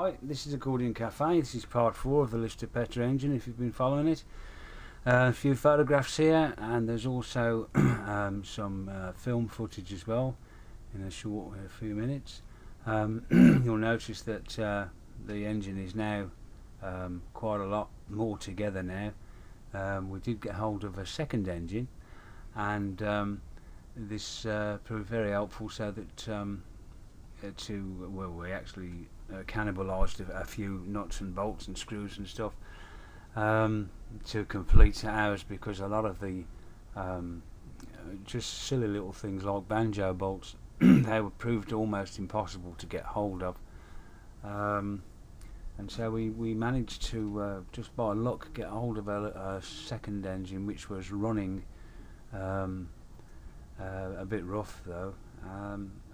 Hi, this is Accordion Cafe. This is part 4 of the LISTER+PETTER engine, if you've been following it. A few photographs here, and there's also some film footage as well in a few minutes. You'll notice that the engine is now quite a lot more together now. We did get hold of a second engine, and this proved very helpful, so that we actually cannibalised a few nuts and bolts and screws and stuff to complete ours, because a lot of the just silly little things like banjo bolts they were proved almost impossible to get hold of, and so we managed to just by luck get hold of a second engine which was running a bit rough though,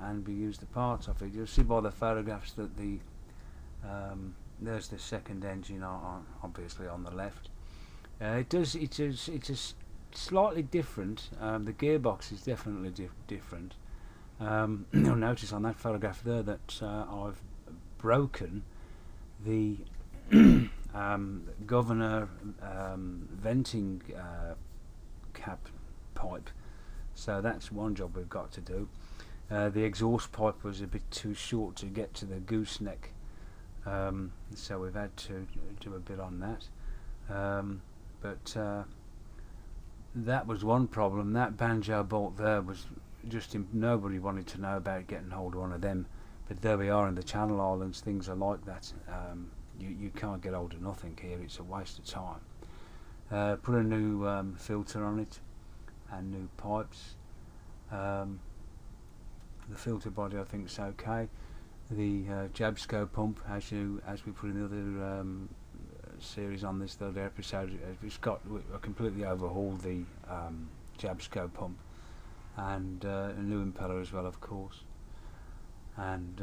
and we used the parts of it. You'll see by the photographs that there's the second engine obviously on the left. It's slightly different. The gearbox is definitely different. You'll notice on that photograph there that I've broken the governor venting cap pipe, so that's one job we've got to do. The exhaust pipe was a bit too short to get to the gooseneck, so we've had to do a bit on that, but that was one problem. That banjo bolt there was just nobody wanted to know about getting hold of one of them, but there we are in the Channel Islands. Things are like that. You can't get hold of nothing here. It's a waste of time. Put a new filter on it and new pipes. The filter body I think is okay. The Jabsco pump, as we put in the other series on this, the other episode, I completely overhauled the Jabsco pump, and a new impeller as well, of course. And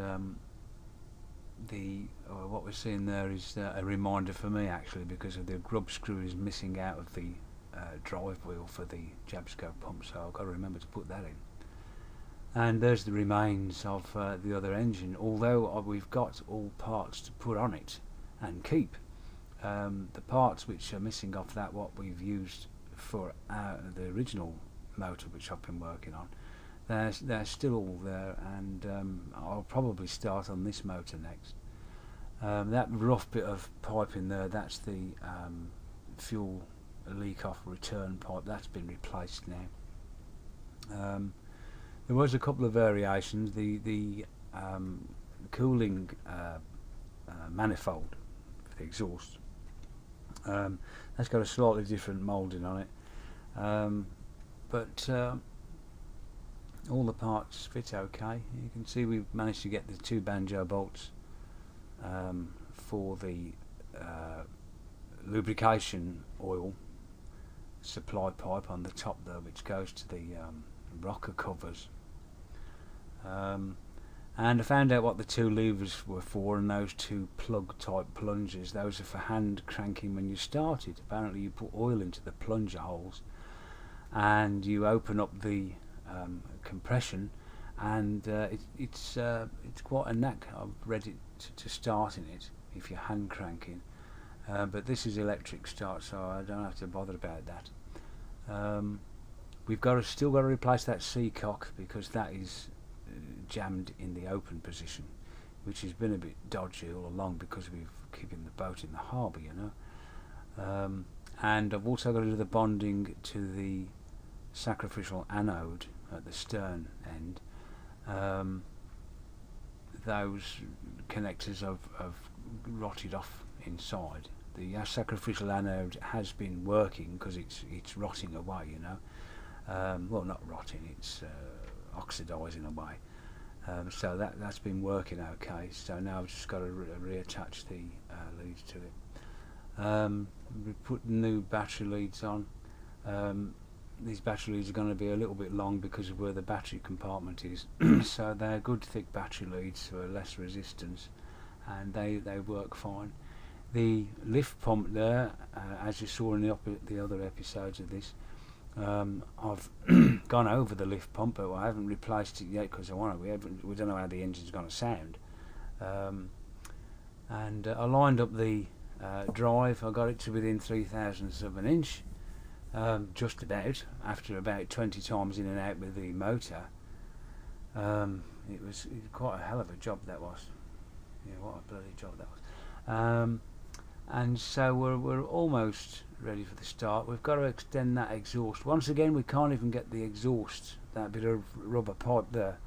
what we're seeing there is a reminder for me, actually, because of the grub screw is missing out of the drive wheel for the Jabsco pump, so I've got to remember to put that in. And there's the remains of the other engine, although we've got all parts to put on it and keep. The parts which are missing off that, what we've used for the original motor which I've been working on, they're still all there, and I'll probably start on this motor next. That rough bit of pipe in there, that's the fuel leak off return pipe. That's been replaced now. There was a couple of variations. The cooling manifold for the exhaust, that's got a slightly different moulding on it, but all the parts fit okay. You can see we've managed to get the two banjo bolts for the lubrication oil supply pipe on the top there, which goes to the rocker covers. And I found out what the two levers were for, and those two plug type plungers, those are for hand cranking when you start it. Apparently you put oil into the plunger holes and you open up the compression, and it's quite a knack. I've read it to starting it if you're hand cranking, but this is electric start, so I don't have to bother about that. We've still got to replace that seacock, because that is jammed in the open position, which has been a bit dodgy all along because we've keeping the boat in the harbour, you know. And I've also got to do the bonding to the sacrificial anode at the stern end. Those connectors have rotted off inside. The sacrificial anode has been working because it's rotting away, you know. Well, not rotting, it's oxidising away. So that's been working okay. So now I've just got to reattach the leads to it. We put new battery leads on. These battery leads are going to be a little bit long because of where the battery compartment is. So they're good thick battery leads for less resistance, and they work fine. The lift pump there, as you saw in the other episodes of this, I've gone over the lift pump, but I haven't replaced it yet because we don't know how the engine's going to sound. and I lined up the drive. I got it to within 0.03 of an inch, just about, after about 20 times in and out with the motor. It was quite a hell of a job that was. Yeah, what a bloody job that was. And so we're almost ready for the start. We've got to extend that exhaust. Once again, we can't even get the exhaust, that bit of rubber pipe there.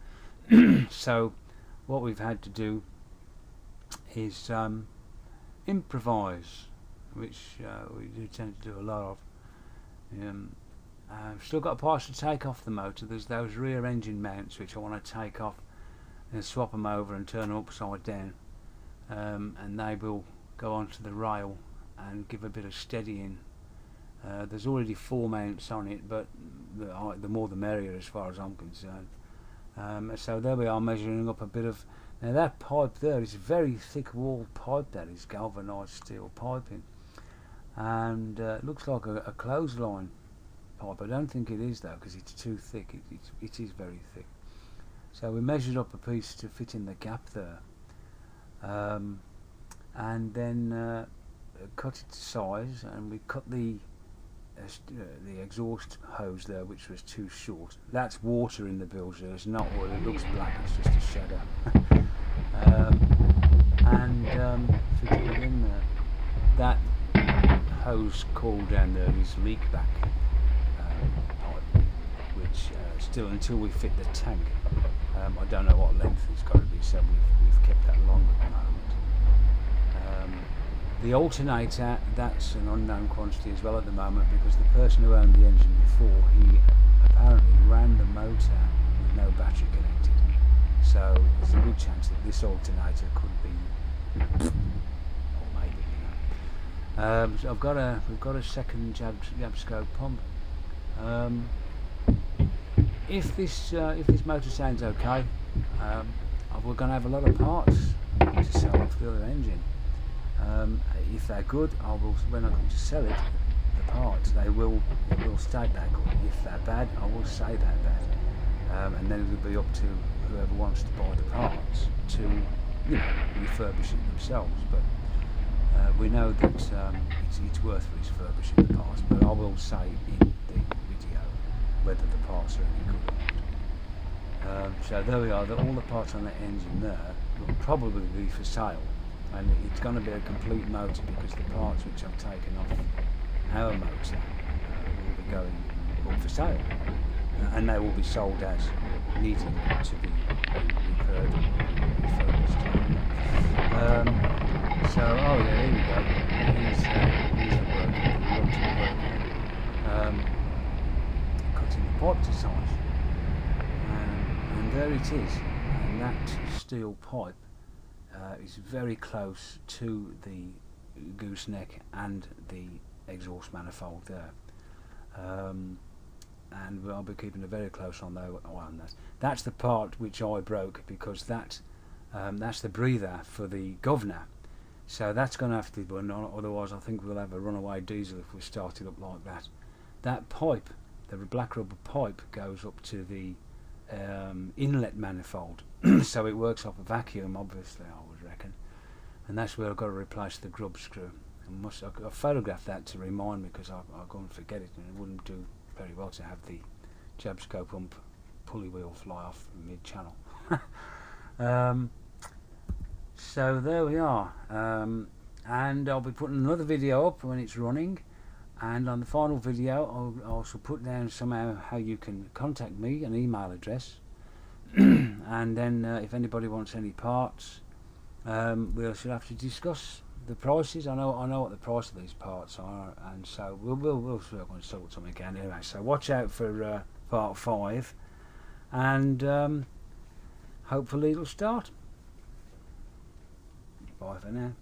So what we've had to do is improvise, which we do tend to do a lot of. I've still got parts to take off the motor. There's those rear engine mounts which I want to take off and swap them over and turn them upside down, and they will go onto the rail and give a bit of steadying. There's already 4 mounts on it, but the more the merrier as far as I'm concerned. So there we are, measuring up a bit of. Now that pipe there is very thick walled pipe, that is galvanised steel piping, and it looks like a clothesline pipe. I don't think it is though, because it's too thick. It is very thick. So we measured up a piece to fit in the gap there, and then cut it to size, and we cut the exhaust hose there, which was too short. That's water in the bilge there. It's not oil. It looks black. It's just a shadow. And fit it in there. That hose coil down there is leakback pipe, which still, until we fit the tank, I don't know what length it's got to be, so we've kept that long at the moment. The alternator, that's an unknown quantity as well at the moment, because the person who owned the engine before, he apparently ran the motor with no battery connected. So there's a good chance that this alternator could be, or maybe, you know. So we've got a second jab scope pump. If this motor sounds okay, we're going to have a lot of parts to sell off the other engine. If they're good, when I come to sell it, the parts, it will state they're good. If they're bad, I will say they're bad, and then it'll be up to whoever wants to buy the parts to, refurbish it themselves. But we know that it's worth refurbishing the parts. But I will say in the video whether the parts are any good or not. So there we are. All the parts on the engine there will probably be for sale. And it's going to be a complete motor, because the parts which I've taken off our motor will be going up for sale, and they will be sold as needing to be repaired and refurbished. So, oh yeah, here we go. Here's the work. Cutting the pipe to size, and there it is. And that steel pipe is very close to the gooseneck and the exhaust manifold there, and I'll be keeping a very close eye on that. That's the part which I broke, because that's the breather for the governor, so that's going to have to be done. Otherwise I think we'll have a runaway diesel if we start it up like that. That pipe, the black rubber pipe, goes up to the inlet manifold, so it works off a vacuum, obviously, I would reckon, and that's where I've got to replace the grub screw. I've photographed that to remind me, because I'll go and forget it, and it wouldn't do very well to have the jab scope pump pulley wheel fly off mid-channel. So there we are, and I'll be putting another video up when it's running. And on the final video, I'll also put down somehow how you can contact me, an email address, and then if anybody wants any parts, we'll have to discuss the prices. I know what the price of these parts are, and so we'll sort something out anyway. So watch out for part 5, and hopefully it'll start. Bye for now.